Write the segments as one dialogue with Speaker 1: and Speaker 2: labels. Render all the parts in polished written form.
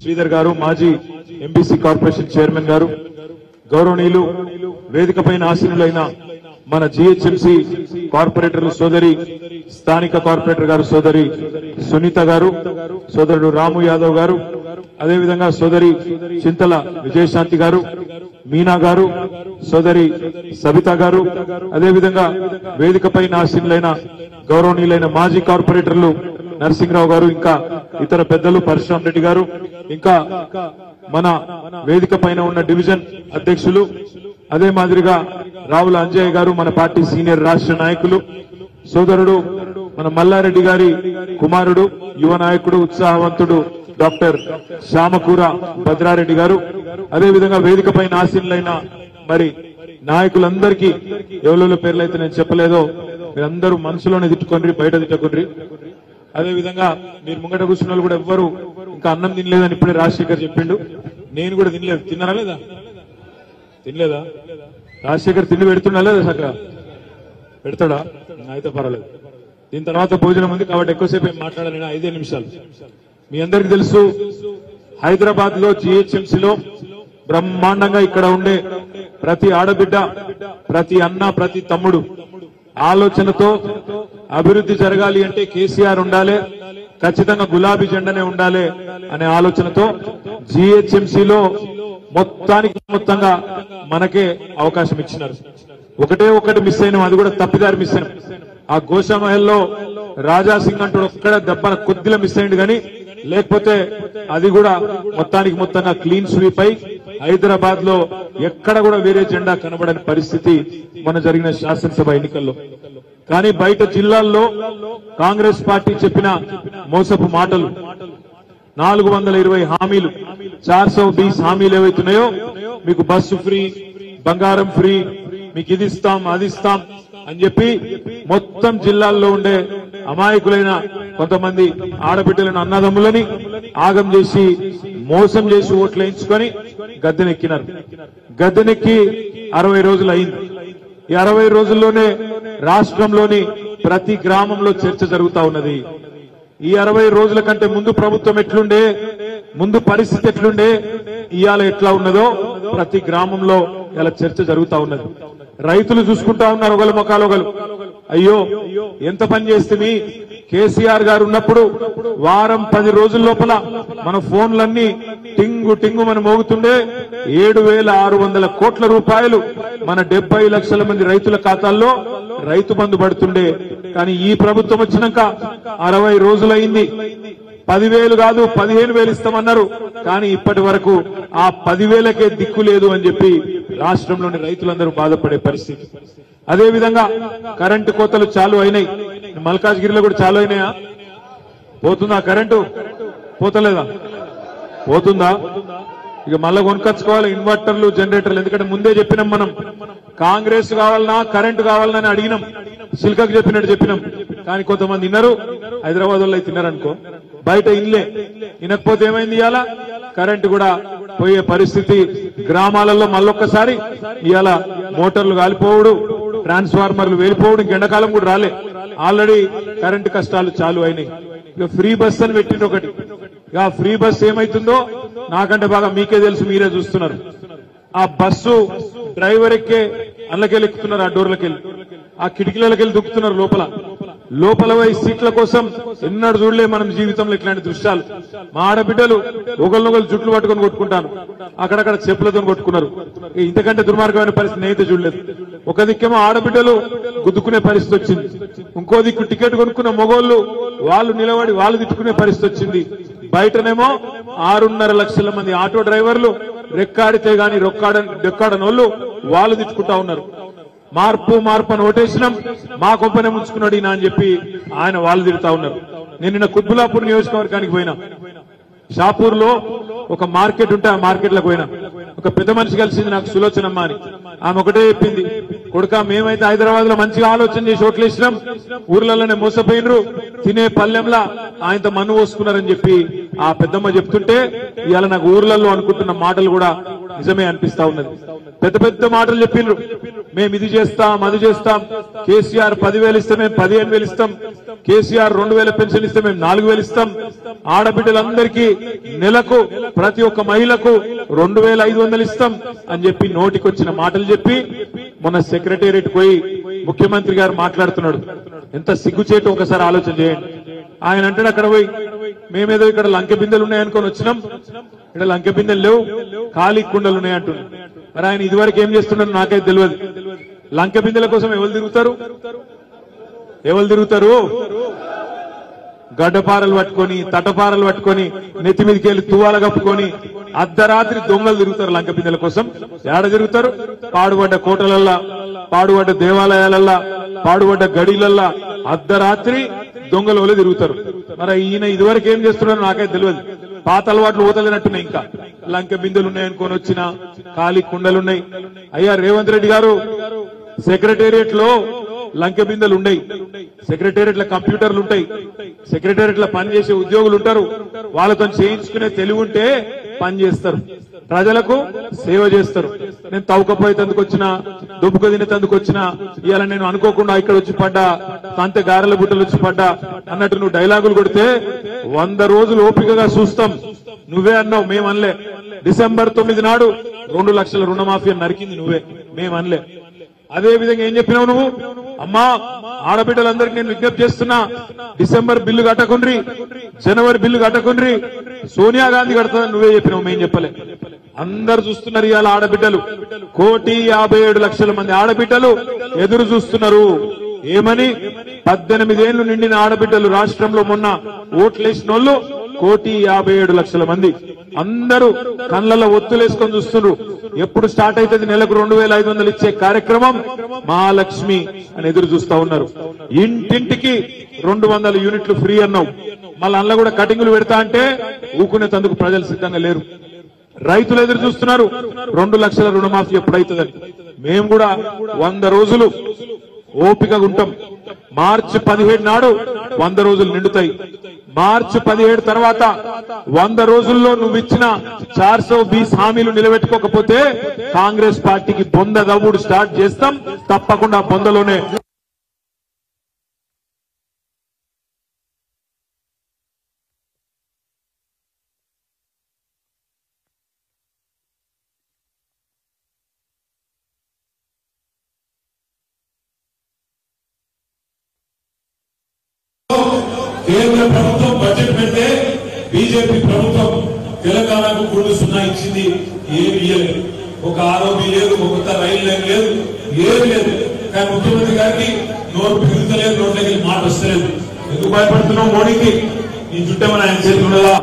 Speaker 1: శ్రీధర్ గారు, మాజీ MBC corporation chairman గారు, గౌరవనీయులు వేదికపైన ఆసీనులైన మన జీహెచ్ఎంసీ కార్పొరేటర్లు సోదరి, స్థానిక కార్పొరేటర్ గారు సోదరి సునీత గారు, సోదరుడు రాము యాదవ్ గారు, అదేవిధంగా సోదరి చింతల విజయశాంతి గారు, మీనా గారు, సోదరి సబిత గారు, అదేవిధంగా వేదికపైన ఆసీనులైన గౌరవనీయులైన మాజీ కార్పొరేటర్లు నరసింహరావు గారు, ఇంకా ఇతర పెద్దలు పరశురామ్ రెడ్డి గారు, ఇంకా మన వేదిక పైన ఉన్న డివిజన్ అధ్యక్షులు, అదే మాదిరిగా రావుల అంజయ్య గారు, మన పార్టీ సీనియర్ రాష్ట్ర నాయకులు, సోదరుడు మన మల్లారెడ్డి గారి కుమారుడు, యువ నాయకుడు, ఉత్సాహవంతుడు డాక్టర్ శ్యామకూర భద్రారెడ్డి గారు, అదేవిధంగా వేదిక పైన ఆసీనులైన మరి నాయకులందరికీ ఎవరెవరి పేర్లైతే నేను చెప్పలేదో మీరందరూ మనసులోనే తిట్టుకోండి, బయట తిట్టుకోండి. అదేవిధంగా మీరు ముంగట కూర్చున్న వాళ్ళు కూడా ఎవ్వరు ఇంకా అన్నం తినలేదని ఇప్పుడే రాజశేఖర్ చెప్పిండు. నేను కూడా తినలేదు. తిన్నారా లేదా? తినలేదా? రాజశేఖర్ తిండి పెడుతున్నా లేదా? చక్కగా పెడతాడా? అయితే పర్వాలేదు. దీని తర్వాత భోజనం ఉంది కాబట్టి ఎక్కువసేపు ఏం మాట్లాడాలి, 5 నిమిషాలు. మీ అందరికీ తెలుసు, హైదరాబాద్ లో జీహెచ్ఎంసీలో బ్రహ్మాండంగా ఇక్కడ ఉండే ప్రతి ఆడబిడ్డ, ప్రతి అన్న, ప్రతి తమ్ముడు ఆలోచనతో అభివృద్ధి జరగాలి అంటే కేసీఆర్ ఉండాలి, ఖచ్చితంగా గులాబీ జెండానే ఉండాలి అనే ఆలోచనతో జీహెచ్ఎంసీలో మొత్తంగా మనకే అవకాశం ఇచ్చినారు. ఒకటి మిస్ అయినాం, అది కూడా తప్పిదారి మిస్ అయినాం. ఆ గోషామహల్లో రాజాసింగ్ అంటూ ఒక్కడ దెబ్బన కొద్దిగా మిస్ అయింది, కానీ లేకపోతే అది కూడా మొత్తంగా క్లీన్ స్వీప్ అయి హైదరాబాద్ లో ఎక్కడ కూడా వేరే జెండా కనబడని పరిస్థితి మన జరిగిన శాసనసభ ఎన్నికల్లో. కానీ బయట జిల్లాల్లో కాంగ్రెస్ పార్టీ చెప్పిన మోసపు మాటలు, 420 హామీలు, 420 హామీలు ఏవైతున్నాయో, మీకు బస్సు ఫ్రీ, బంగారం ఫ్రీ, మీకు ఇది ఇస్తాం అది ఇస్తాం అని చెప్పి మొత్తం జిల్లాల్లో ఉండే అమాయకులైన కొంతమంది ఆడబిడ్డలను, అన్నదమ్ములని ఆగం చేసి మోసం చేసి ఓట్లు వేయించుకొని గద్దెనెక్కినారు. గద్దెనెక్కి 60 రోజులు అయింది. ఈ 60 రోజుల్లోనే రాష్ట్రంలోని ప్రతి గ్రామంలో చర్చ జరుగుతా ఉన్నది. ఈ 60 రోజుల కంటే ముందు ప్రభుత్వం ఎట్లుండే, ముందు పరిస్థితి ఎట్లుండే, ఇవాళ ఎట్లా ఉన్నదో ప్రతి గ్రామంలో ఇలా చర్చ జరుగుతా ఉన్నది. రైతులు చూసుకుంటా ఉన్నారు ఒకళ్ళ ముఖాలు ఒకళ్ళు. అయ్యో ఎంత పని చేస్తే కేసీఆర్ గారు ఉన్నప్పుడు వారం 10 రోజుల లోపల మన ఫోన్లన్నీ టింగు మనం మోగుతుండే 7,600 కోట్ల రూపాయలు మన 70 లక్షల మంది రైతుల ఖాతాల్లో రైతు బంధు పడుతుండే. కానీ ఈ ప్రభుత్వం వచ్చినాక 60 రోజులైంది, 10,000 కాదు 15,000 ఇస్తామన్నారు. కానీ ఇప్పటి వరకు ఆ 10,000కే దిక్కు లేదు అని చెప్పి రాష్ట్రంలోని రైతులందరూ బాధపడే పరిస్థితి. అదేవిధంగా కరెంటు కోతలు చాలు అయినాయి. మల్కాజ్గిరిలో కూడా చాలు అయినాయా? పోతుందా కరెంటు? పోతలేదా? పోతుందా? ఇక మళ్ళా కొనుకొచ్చుకోవాలి ఇన్వర్టర్లు, జనరేటర్లు. ఎందుకంటే ముందే చెప్పినాం, మనం కాంగ్రెస్ కావాలన్నా కరెంటు కావాలన్నా అని అడిగినాం, సిల్కకు చెప్పినట్టు చెప్పినాం. కానీ కొంతమంది విన్నారు, హైదరాబాద్ వాళ్ళు తిన్నారనుకో, బయట ఇన్లే. వినకపోతే ఏమైంది, ఇవాళ కరెంటు కూడా పోయే పరిస్థితి. గ్రామాలలో మళ్ళొక్కసారి ఇవాళ మోటార్లు కాలిపోవడు, ట్రాన్స్ఫార్మర్లు వెళ్ళిపోవడం, ఎండాకాలం కూడా రాలే, ఆల్రెడీ కరెంటు కష్టాలు చాలు అయినాయి. ఇక ఫ్రీ బస్ అని పెట్టింది ఒకటి. ఇక ఫ్రీ బస్ ఏమైతుందో నాకంటే బాగా మీకే తెలుసు, మీరే చూస్తున్నారు. ఆ బస్సు డ్రైవర్ ఎక్కే అందులోకెళ్ళి ఎక్కుతున్నారు, ఆ డోర్లకెళ్ళి, ఆ కిటికీలకెళ్ళి దుక్కుతున్నారు లోపల పోయి సీట్ల కోసం. ఎన్నడూ చూడలే మనం జీవితంలో ఇట్లాంటి దృశ్యాలు. మా ఆడబిడ్డలు ఒకరినొకరు జుట్లు పట్టుకొని కొట్టుకుంటాను, అక్కడక్కడ చెప్పులతో కొట్టుకున్నారు. ఇంతకంటే దుర్మార్గమైన పరిస్థితి నేనైతే చూడలేదు. ఒక దిక్కేమో ఆడబిడ్డలు గుద్దుకునే పరిస్థితి వచ్చింది, ఇంకో దిక్కు టికెట్ కొనుక్కున్న మొగోళ్లు వాళ్ళు నిలబడి వాళ్ళు తిట్టుకునే పరిస్థితి వచ్చింది. బయటనేమో 6.5 లక్షల మంది ఆటో డ్రైవర్లు రెక్కాడితే గాని డొక్కాడనోళ్ళు వాళ్ళు తిట్టుకుంటా ఉన్నారు. మార్పు అని ఓటేసినాం, మా కొంపనే ముంచుకున్నాడు ఈయన అని చెప్పి ఆయన వాళ్ళు తిడతా ఉన్నారు. నేను నిన్న కుత్బులాపూర్ నియోజకవర్గానికి పోయినా. షాపూర్ లో ఒక మార్కెట్ ఉంటే ఆ మార్కెట్ లకు పోయినా. ఒక పెద్ద మనిషి కలిసింది నాకు, సులోచనమ్మ అని. ఆమె ఒకటే చెప్పింది, కొడుక మేమైతే హైదరాబాద్ లో మంచిగా ఆలోచన చేసి ఓట్లేసినాం, ఊర్లలోనే మోసపోయినరు, తినే పల్లెంలా ఆయనతో మన్ను పోసుకున్నారని చెప్పి ఆ పెద్దమ్మ చెప్తుంటే ఇవాళ నాకు ఊర్లలో అనుకుంటున్న మాటలు కూడా నిజమే అనిపిస్తా ఉన్నది. పెద్ద పెద్ద మాటలు చెప్పిండ్రు, మేము ఇది చేస్తాం అది చేస్తాం, కేసీఆర్ 10,000 ఇస్తే మేము 15,000 ఇస్తాం, కేసీఆర్ 2,000 పెన్షన్ ఇస్తే మేము 4,000 ఇస్తాం, ఆడబిడ్డలందరికీ నెలకు ప్రతి ఒక్క మహిళకు 2,500 ఇస్తాం అని చెప్పి నోటికొచ్చిన మాటలు చెప్పి మొన్న సెక్రటేరియట్ పోయి ముఖ్యమంత్రి గారు మాట్లాడుతున్నాడు. ఎంత సిగ్గుచేటు ఒకసారి ఆలోచన చేయండి. ఆయన అంటాడు అక్కడ పోయి, మేమేదో ఇక్కడ లంకె బిందెలు ఉన్నాయనుకొని వచ్చినాం, ఇక్కడ లంకె బిందెలు లేవు, ఖాళీ కుండలు ఉన్నాయంటున్నాడు. మరి ఆయన ఇదివరకు ఏం చేస్తున్నాడు నాకైతే తెలియదు. లంకె బిందెల కోసం ఎవరు తిరుగుతారు? గడ్డపారలు పట్టుకొని తటపారలు పట్టుకొని నెత్తి మీదకి వెళ్ళి తువ్వాల కప్పుకొని అర్ధరాత్రి దొంగలు తిరుగుతారు లంక బిందెల కోసం. ఏడ తిరుగుతారు? పాడుబడ్డ కోటలల్లా, పాడుబడ్డ దేవాలయాలల్లా, పాడుబడ్డ గడిలల్లా అర్ధరాత్రి దొంగలు వల్ల తిరుగుతారు. మరి ఈయన ఇదివరకు ఏం చేస్తున్నారో నాకైతే తెలియదు. పాత అలవాట్లు ఊతలేనట్టున్నాయి. ఇంకా లంక బిందెలు ఉన్నాయనుకొని వచ్చిన ఖాళీ కుండలున్నాయి. అయ్యా రేవంత్ రెడ్డి గారు, సెక్రటేరియట్ లో లంకె బిందెలు ఉన్నాయి, సెక్రటేరియట్ లో కంప్యూటర్లు ఉంటాయి, సెక్రటేరియట్ లో పనిచేసే ఉద్యోగులు ఉంటారు, వాళ్ళతో చేయించుకునే తెలివి ఉంటే పని చేస్తారు, ప్రజలకు సేవ చేస్తారు. నేను తవ్వకపోయేందుకు వచ్చిన, దుబ్బుకు తినేందుకు వచ్చిన, ఇవాళ నేను అనుకోకుండా ఇక్కడ వచ్చి పడ్డా, కాంతే గారెల బుట్టలు వచ్చి పడ్డా అన్నట్టు నువ్వు డైలాగులు కొడితే 100 రోజులు ఓపికగా చూస్తాం. నువ్వే అన్నావు, మేమనలే. డిసెంబర్ 9 నాడు 2 లక్షల రుణమాఫీ నరికింది నువ్వే, మేమనలే. అదే విధంగా ఏం చెప్పినావు నువ్వు? అమ్మా ఆడబిడ్డలందరికీ నేను విజ్ఞప్తి చేస్తున్నా, డిసెంబర్ బిల్లు కట్టకుండ్రి, జనవరి బిల్లు కట్టకుండ్రి, సోనియా గాంధీ కడతాదని నువ్వే చెప్పినావు, మేం చెప్పలే. అందరు చూస్తున్నారు ఇవాళ ఆడబిడ్డలు, 1,57,00,000 మంది ఆడబిడ్డలు ఎదురు చూస్తున్నారు. ఏమని? 18 ఏళ్లు నిండిన ఆడబిడ్డలు రాష్ట్రంలో మొన్న ఓట్లేసిన వాళ్ళు 1,57,00,000 మంది. అందరూ కళ్ళల్లో ఒత్తులేసుకొని చూస్తున్నారు. ఎప్పుడు స్టార్ట్ అవుతుంది నెలకు 2,500 ఇచ్చే కార్యక్రమం మహాలక్ష్మి అని ఎదురు చూస్తా ఉన్నారు. ఇంటింటికి 200 యూనిట్లు ఫ్రీ అన్నావు, మళ్ళీ అందులో కూడా కటింగులు పెడతా అంటే ఊకునేందుకు ప్రజలు సిద్ధంగా లేరు. రైతులు ఎదురు చూస్తున్నారు 2 లక్షల రుణమాఫీ ఎప్పుడైతుందని. మేము కూడా 100 రోజులు ఓపికగా ఉంటాం. మార్చి 17 నాడు 100 రోజులు నిండుతాయి. మార్చి 17 తర్వాత 100 రోజుల్లో నువ్వు ఇచ్చిన 420 హామీలు నిలబెట్టుకోకపోతే కాంగ్రెస్ పార్టీకి బొంద దవ్వుడు స్టార్ట్ చేస్తాం. తప్పకుండా బొందలోనే
Speaker 2: కేంద్ర ప్రభుత్వం బడ్జెట్ పెడితే బీజేపీ ప్రభుత్వం తెలంగాణకు 0 ఇచ్చింది. ఏమి ఇయ్యలేదు. ఒక ఆరోపి లేదు, ఒక కొత్త రైలు లైన్ లేదు, ఏమి లేదు. కానీ ముఖ్యమంత్రి గారికి నోరు పిగులుతలేదు, నోట్లకి మాట వస్తలేదు.
Speaker 1: ఎందుకు భయపడుతున్నావు మోడీకి? నీ చుట్టేమన్నా ఆయన చేతులు ఉన్నదా?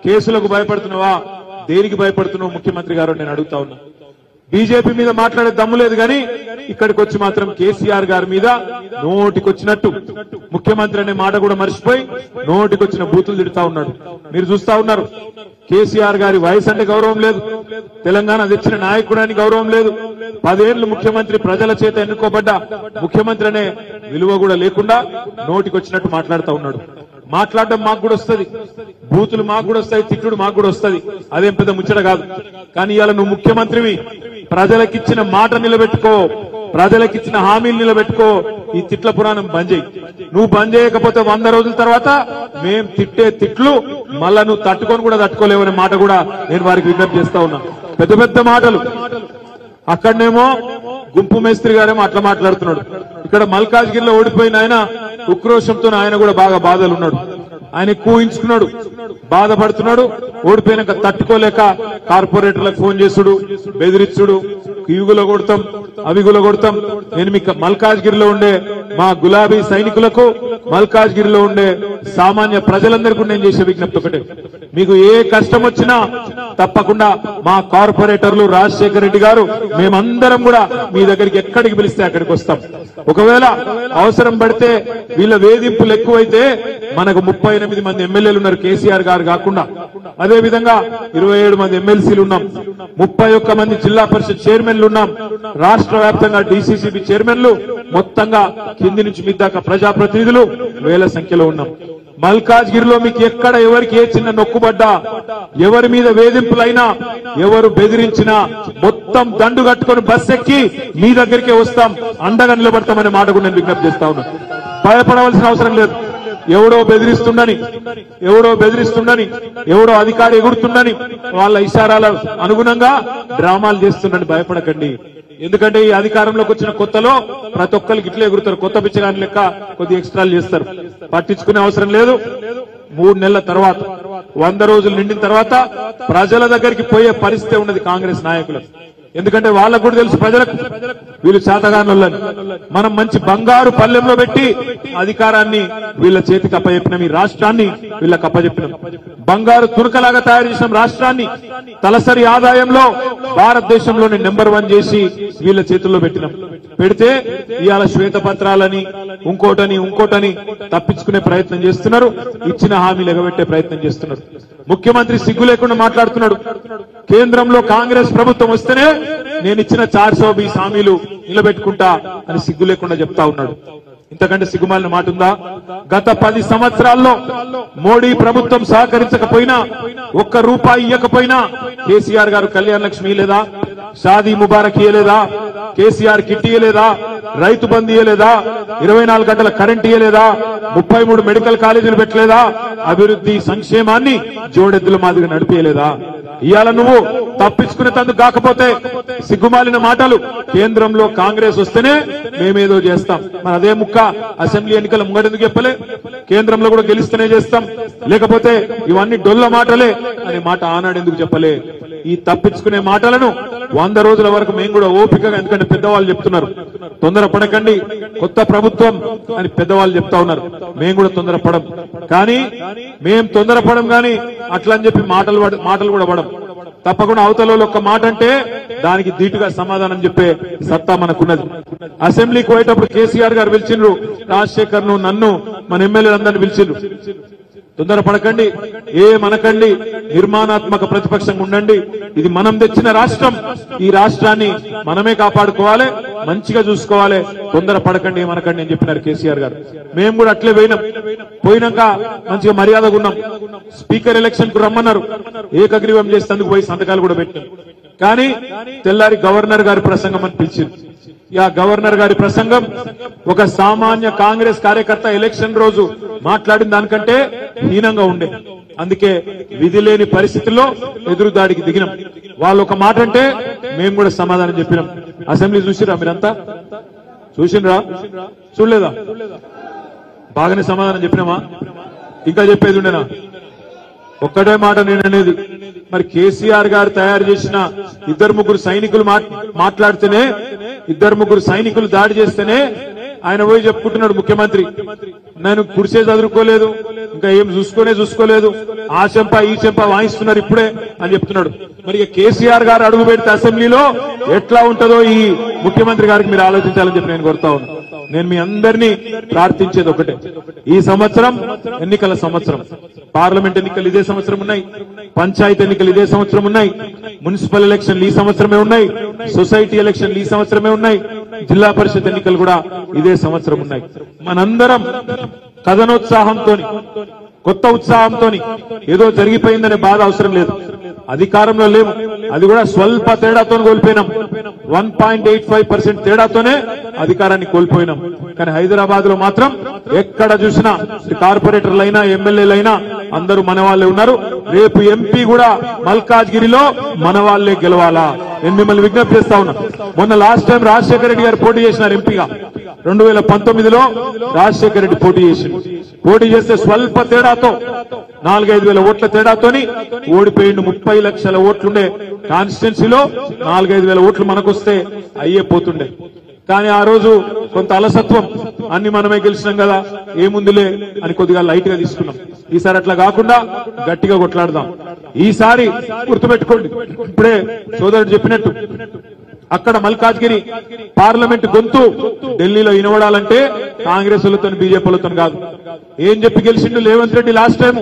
Speaker 1: కేసులకు భయపడుతున్నావా? దేనికి భయపడుతున్నావు ముఖ్యమంత్రి గారు నేను అడుగుతా ఉన్నా. బీజేపీ మీద మాట్లాడే దమ్ము లేదు కానీ ఇక్కడికి వచ్చి మాత్రం కేసీఆర్ గారి మీద నోటికొచ్చినట్టు ముఖ్యమంత్రి అనే మాట కూడా మర్చిపోయి నోటికొచ్చిన బూతులు తిడుతా ఉన్నాడు. మీరు చూస్తా ఉన్నారు. కేసీఆర్ గారి వయసు అంటే గౌరవం లేదు, తెలంగాణ తెచ్చిన నాయకుడానికి గౌరవం లేదు, 10 ఏళ్లు ముఖ్యమంత్రి ప్రజల చేత ఎన్నుకోబడ్డ ముఖ్యమంత్రి అనే విలువ కూడా లేకుండా నోటికొచ్చినట్టు మాట్లాడుతూ ఉన్నాడు. మాట్లాడడం మాకు కూడా వస్తుంది, బూతులు మాకు కూడా వస్తాయి, తిట్టుడు మాకు కూడా వస్తుంది. అదేం పెద్ద ముచ్చట కాదు. కానీ ఇవాళ నువ్వు ముఖ్యమంత్రివి, ప్రజలకిచ్చిన మాట నిలబెట్టుకో, ప్రజలకిచ్చిన హామీలు నిలబెట్టుకో. ఈ తిట్ల పురాణం బంద్ చేయి. నువ్వు బంద్ చేయకపోతే 100 రోజుల తర్వాత మేం తిట్టే తిట్లు మళ్ళా నువ్వు తట్టుకొని కూడా తట్టుకోలేవనే మాట కూడా నేను వారికి విజ్ఞప్తి చేస్తా ఉన్నా. పెద్ద పెద్ద మాటలు. అక్కడనేమో గుంపు మేస్త్రి గారేమో అట్లా మాట్లాడుతున్నాడు. ఇక్కడ మల్కాజ్గిరిలో ఓడిపోయిన ఆయన ఉక్రోషంతో ఆయన కూడా బాగా బాధలు ఉన్నాడు. ఆయన కూయించుకున్నాడు, బాధపడుతున్నాడు. ఓడిపోయినాక తట్టుకోలేక కార్పొరేటర్లకు ఫోన్ చేసుడు, బెదిరించుడు, ఇవిగులో కొడతాం అవిగులో కొడతాం. నేను మీకు మల్కాజ్గిరిలో ఉండే మా గులాబీ సైనికులకు, మల్కాజ్గిరిలో ఉండే సామాన్య ప్రజలందరికీ నేను చేసే విజ్ఞప్తి ఒకటే, మీకు ఏ కష్టం వచ్చినా తప్పకుండా మా కార్పొరేటర్లు రాజశేఖర రెడ్డి గారు మేమందరం కూడా మీ దగ్గరికి ఎక్కడికి పిలిస్తే అక్కడికి వస్తాం. ఒకవేళ అవసరం పడితే వీళ్ళ వేధింపులు ఎక్కువైతే మనకు 38 మంది ఎమ్మెల్యేలు ఉన్నారు కేసీఆర్ గారు కాకుండా. అదే విధంగా 27 మంది ఎమ్మెల్సీలు ఉన్నాం, 31 మంది జిల్లా పరిషత్ చైర్మన్లు ఉన్నాం, రాష్ట్ర వ్యాప్తంగా డీసీసీబీ చైర్మన్లు మొత్తంగా కింది నుంచి మీ దాకా ప్రజాప్రతినిధులు వేల సంఖ్యలో ఉన్నాం. మల్కాజ్గిరిలో మీకు ఎక్కడ ఎవరికి ఏ చిన్న నొక్కుబడ్డా, ఎవరి మీద వేధింపులైనా, ఎవరు బెదిరించినా మొత్తం దండు కట్టుకుని బస్ ఎక్కి మీ దగ్గరికే వస్తాం, అండగా నిలబడతామనే మాట కూడా నేను విజ్ఞప్తి చేస్తా ఉన్నా. భయపడవలసిన అవసరం లేదు. ఎవడో బెదిరిస్తుండని, ఎవడో అధికారి ఎగురుతుండని వాళ్ళ ఇషారాల అనుగుణంగా డ్రామాలు చేస్తుండని భయపడకండి. ఎందుకంటే ఈ అధికారంలోకి వచ్చిన కొత్తలో ప్రతి ఒక్కరికి ఇట్లా ఎగురుతారు, కొత్త పిచ్చగాని లెక్క కొద్ది ఎక్స్ట్రాలు చేస్తారు. పట్టించుకునే అవసరం లేదు. 3 నెలల తర్వాత 100 రోజులు నిండిన తర్వాత ప్రజల దగ్గరికి పోయే పరిస్థితి ఉన్నది కాంగ్రెస్ నాయకులకు. ఎందుకంటే వాళ్ళకు కూడా తెలుసు ప్రజలకు వీళ్ళు చేతగానులని. మనం మంచి బంగారు పల్లెంలో పెట్టి అధికారాన్ని వీళ్ళ చేతికి అప్పచెప్పినాం, ఈ రాష్ట్రాన్ని వీళ్ళకి అప్పచెప్పినాం. బంగారు తురకలాగా తయారు చేసిన రాష్ట్రాన్ని తలసరి ఆదాయంలో భారతదేశంలోనే నెంబర్ 1 చేసి వీళ్ళ చేతుల్లో పెట్టినాం. పెడితే ఇవాళ శ్వేతపత్రాలని ఇంకోటని తప్పించుకునే ప్రయత్నం చేస్తున్నారు, ఇచ్చిన హామీలు ఎగబెట్టే ప్రయత్నం చేస్తున్నారు. ముఖ్యమంత్రి సిగ్గు లేకుండా మాట్లాడుతున్నాడు. కేంద్రంలో కాంగ్రెస్ ప్రభుత్వం వస్తేనే నేను ఇచ్చిన 420 హామీలు నిలబెట్టుకుంటా అని సిగ్గు లేకుండా చెప్తా ఉన్నాడు. ఇంతకంటే సిగ్గుమాలిన మాట ఉందా? గత 10 సంవత్సరాల్లో మోడీ ప్రభుత్వం సహకరించకపోయినా, ₹1 ఇవ్వకపోయినా కేసీఆర్ గారు కళ్యాణ లక్ష్మి ఇయ్యలేదా, షాదీ ముబారక్ ఇయ్యలేదా, కేసీఆర్ కిట్ ఇయ్యలేదా, రైతు బంధు ఇయ్యలేదా, 24 గంటల కరెంట్ ఇయ్యలేదా, 33 మెడికల్ కాలేజీలు పెట్టలేదా, అభివృద్ధి సంక్షేమాన్ని జోడెద్దుల మాదిరిగా నడిపేయలేదా? ఇవాళ నువ్వు తప్పించుకునే తందుకు కాకపోతే సిగ్గుమాలిన మాటలు. కేంద్రంలో కాంగ్రెస్ వస్తేనే మేమేదో చేస్తాం, మరి అదే ముక్క అసెంబ్లీ ఎన్నికల ముంగడెందుకు చెప్పలే? కేంద్రంలో కూడా గెలిస్తేనే చేస్తాం, లేకపోతే ఇవన్నీ డొల్ల మాటలే అనే మాట ఆనాడు ఎందుకు చెప్పలే? ఈ తప్పించుకునే మాటలను 100 రోజుల వరకు మేము కూడా ఓపికగా, ఎందుకంటే పెద్దవాళ్ళు చెప్తున్నారు తొందరపడకండి, కొత్త ప్రభుత్వం అని పెద్దవాళ్ళు చెప్తా ఉన్నారు. మేము కూడా తొందరపడం, కానీ మేం తొందరపడం కానీ అట్లా అని చెప్పి మాటలు కూడా పడం. తప్పకుండా అవతల ఒక్క మాట అంటే దానికి ధీటుగా సమాధానం చెప్పే సత్తా మనకున్నది. అసెంబ్లీకి పోయేటప్పుడు కేసీఆర్ గారు పిలిచిండ్రు, రాజశేఖర్ ను, నన్ను, మన ఎమ్మెల్యేలందరినీ పిలిచిండ్రు. తొందరపడకండి, ఏమనకండి, నిర్మాణాత్మక ప్రతిపక్షంగా ఉండండి. ఇది మనం తెచ్చిన రాష్ట్రం, ఈ రాష్ట్రాన్ని మనమే కాపాడుకోవాలి, మంచిగా చూసుకోవాలి, తొందరపడకండి, ఏమనకండి అని చెప్పినారు కేసీఆర్ గారు. మేము కూడా అట్లే పోయినాక మంచిగా మర్యాదగా ఉన్నాం. స్పీకర్ ఎలక్షన్ కు రమ్మన్నారు, ఏకగ్రీవం చేసేందుకు పోయి సంతకాలు కూడా పెట్టాం. కానీ తెల్లారి గవర్నర్ గారి ప్రసంగం అని పిలిచింది. ఆ గవర్నర్ గారి ప్రసంగం ఒక సామాన్య కాంగ్రెస్ కార్యకర్త ఎలక్షన్ రోజు మాట్లాడిన దానికంటే హీనంగా ఉండే. అందుకే విధి లేని పరిస్థితుల్లో ఎదురుదాడికి దిగినాం. వాళ్ళు ఒక మాట అంటే మేము కూడా సమాధానం చెప్పినాం. అసెంబ్లీ చూసిరా మీరంతా? చూసినరా? చూడలేదా? బాగానే సమాధానం చెప్పినామా? ఇంకా చెప్పేది ఉండేనా? ఒక్కటే మాట నేను అనేది, మరి కేసీఆర్ గారు తయారు చేసిన 2-3 సైనికులు మాట్లాడితేనే, 2-3 సైనికులు దాడి చేస్తేనే ఆయన పోయి చెప్పుకుంటున్నాడు ముఖ్యమంత్రి, నేను కుర్చే చదువుకోలేదు, ఇంకా ఏం చూసుకోలేదు, ఆ చెంప ఈ చెంప వాయిస్తున్నారు ఇప్పుడే అని చెప్తున్నాడు. మరి కేసీఆర్ గారు అడుగు పెడితే అసెంబ్లీలో ఎట్లా ఉంటుందో ఈ ముఖ్యమంత్రి గారికి మీరు ఆలోచించాలని చెప్పి నేను కోరుతా ఉన్నాను. నేను మీ అందరినీ ప్రార్థించేది ఒకటే, ఈ సంవత్సరం ఎన్నికల సంవత్సరం. పార్లమెంట్ ఎన్నికలు ఇదే సంవత్సరం ఉన్నాయి, పంచాయతీ ఎన్నికలు ఇదే సంవత్సరం ఉన్నాయి, మున్సిపల్ ఎలక్షన్లు ఈ సంవత్సరమే ఉన్నాయి, సొసైటీ ఎలక్షన్లు ఈ సంవత్సరమే ఉన్నాయి, జిల్లా పరిషత్ ఎన్నికలు కూడా ఇదే సంవత్సరం ఉన్నాయి. మనందరం కథనోత్సాహంతో, కొత్త ఉత్సాహంతో ఏదో జరిగిపోయిందనే బాధ అవసరం లేదు. అధికారంలో లేము, అది కూడా స్వల్ప తేడాతో కోల్పోయినాం. 1.85% తేడాతోనే అధికారాన్ని కోల్పోయినాం. కానీ హైదరాబాద్ లో మాత్రం ఎక్కడ చూసినా కార్పొరేటర్లైనా ఎమ్మెల్యేలైనా అందరూ మన వాళ్ళే ఉన్నారు. రేపు ఎంపీ కూడా మల్కాజ్గిరిలో మన వాళ్ళే గెలవాలా? నేను మిమ్మల్ని విజ్ఞప్తి చేస్తా ఉన్నా. మొన్న లాస్ట్ టైం రాజశేఖర రెడ్డి గారు పోటీ చేసినారు ఎంపీగా. 2019లో రాజశేఖర రెడ్డి పోటీ చేస్తే స్వల్ప తేడాతో 4-5 వేల ఓట్ల తేడాతోని ఓడిపోయిండు. 30 లక్షల ఓట్లుండే కాన్స్టిట్యున్సీలో 4-5 వేల ఓట్లు మనకొస్తే అయ్యే పోతుండే. కానీ ఆ రోజు కొంత అలసత్వం, అన్ని మనమే గెలిచినాం కదా ఏముందిలే అని కొద్దిగా లైట్ గా తీసుకున్నాం. ఈసారి అట్లా కాకుండా గట్టిగా కొట్లాడదాం. ఈసారి గుర్తుపెట్టుకోండి, ఇప్పుడే సోదరుడు చెప్పినట్టు అక్కడ మల్కాజ్గిరి పార్లమెంట్ గొంతు ఢిల్లీలో వినబడాలంటే కాంగ్రెస్ లతో బీజేపీలతో కాదు. ఏం చెప్పి గెలిచిండు రేవంత్ రెడ్డి లాస్ట్ టైం?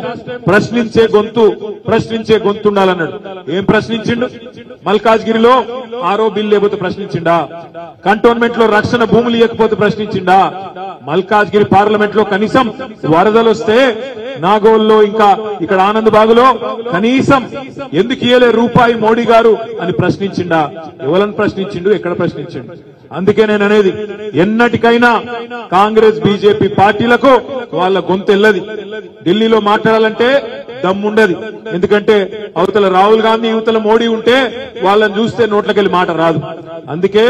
Speaker 1: ప్రశ్నించే గొంతు ఉండాలన్నాడు. ఏం ప్రశ్నించిండు? మల్కాజ్గిరిలో ఆరో బిల్ లేకపోతే ప్రశ్నించిండా? కంటోన్మెంట్ లో రక్షణ భూములు ఇవ్వకపోతే ప్రశ్నించిండా? మల్కాజ్గిరి పార్లమెంట్ లో కనీసం వరదలు వస్తే నాగోల్లో ఇంకా ఇక్కడ ఆనంద్ బాగులో కనీసం ఎందుకు ఇయ్యలే రూపాయి మోడీ గారు అని ప్రశ్నించిండా? ఎవరని ప్రశ్నించిండు? ఎక్కడ ప్రశ్నించిండు? అందుకే నేను అనేది, ఎన్నటికైనా కాంగ్రెస్ బీజేపీ పార్టీలకు వాళ్ళ గొంతెల్లది. ఢిల్లీలో మాట్లాడాలంటే దమ్ముండది. ఎందుకంటే అవతల రాహుల్ గాంధీ యువతల మోడీ ఉంటే వాళ్ళని చూస్తే నోట్లకెళ్ళి మాట రాదు. అందుకే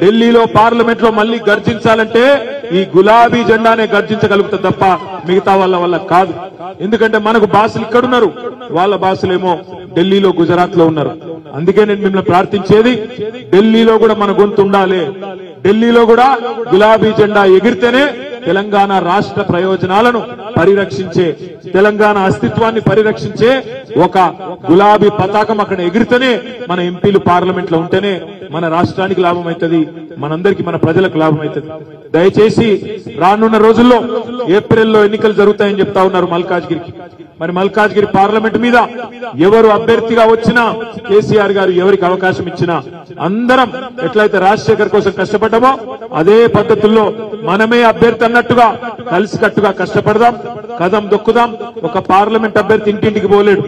Speaker 1: ఢిల్లీలో పార్లమెంట్ లో మళ్లీ గర్జించాలంటే ఈ గులాబీ జెండానే గర్జించగలుగుతుంది తప్ప మిగతా వాళ్ళ వల్ల కాదు. ఎందుకంటే మనకు బాసులు ఇక్కడున్నారు, వాళ్ళ బాసులేమో ఢిల్లీలో గుజరాత్ లో ఉన్నారు. అందుకే నేను మిమ్మల్ని ప్రార్థించేది, ఢిల్లీలో కూడా మన గొంతు ఉండాలి. ఢిల్లీలో కూడా గులాబీ జెండా ఎగిరితేనే తెలంగాణ రాష్ట్ర ప్రయోజనాలను పరిరక్షించే, తెలంగాణ అస్తిత్వాన్ని పరిరక్షించే ఒక గులాబీ పతాకం అక్కడ ఎగిరితేనే మన ఎంపీలు పార్లమెంట్ లో ఉంటేనే మన రాష్ట్రానికి లాభం అవుతుంది, మనందరికీ మన ప్రజలకు లాభం అవుతుంది. దయచేసి రానున్న రోజుల్లో ఏప్రిల్లో ఎన్నికలు జరుగుతాయని చెప్తా ఉన్నారు మల్కాజ్గిరికి. మరి మల్కాజ్గిరి పార్లమెంట్ మీద ఎవరు అభ్యర్థిగా వచ్చినా, కేసీఆర్ గారు ఎవరికి అవకాశం ఇచ్చినా అందరం ఎట్లయితే రాజశేఖర్ కోసం కష్టపడ్డామో అదే పద్ధతుల్లో మనమే అభ్యర్థి అన్నట్టుగా కలిసికట్టుగా కష్టపడదాం, కదం దొక్కుదాం. ఒక పార్లమెంట్ అభ్యర్థి ఇంటింటికి పోలేడు.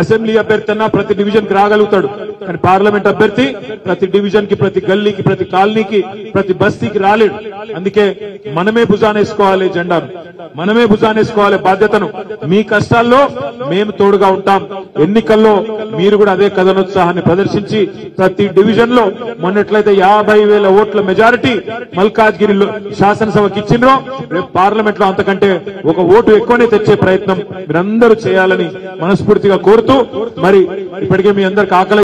Speaker 1: అసెంబ్లీ అభ్యర్థి అన్నా ప్రతి డివిజన్ కి రాగలుగుతాడు, కానీ పార్లమెంట్ అభ్యర్థి ప్రతి డివిజన్ కి, ప్రతి గల్లీకి, ప్రతి కాలనీకి, ప్రతి బస్తీకి రాలేడు. అందుకే మనమే భుజానేసుకోవాలి జెండాను, మనమే భుజానేసుకోవాలి బాధ్యతను. మీ కష్టాల్లో మేము తోడుగా ఉంటాం. ఎన్నికల్లో మీరు కూడా అదే కథనోత్సాహాన్ని ప్రదర్శించి ప్రతి డివిజన్ లో మొన్నట్లయితే 50,000 ఓట్ల మెజారిటీ మల్కాజ్గిరిలో శాసనసభకి ఇచ్చిండ్రో, రేపు పార్లమెంట్ లో అంతకంటే ఒక ఓటు ఎక్కువనే తెచ్చే ప్రయత్నం మీరందరూ చేయాలని మనస్ఫూర్తిగా కోరుతూ, మరి ఇప్పటికే మీ అందరికి ఆకలి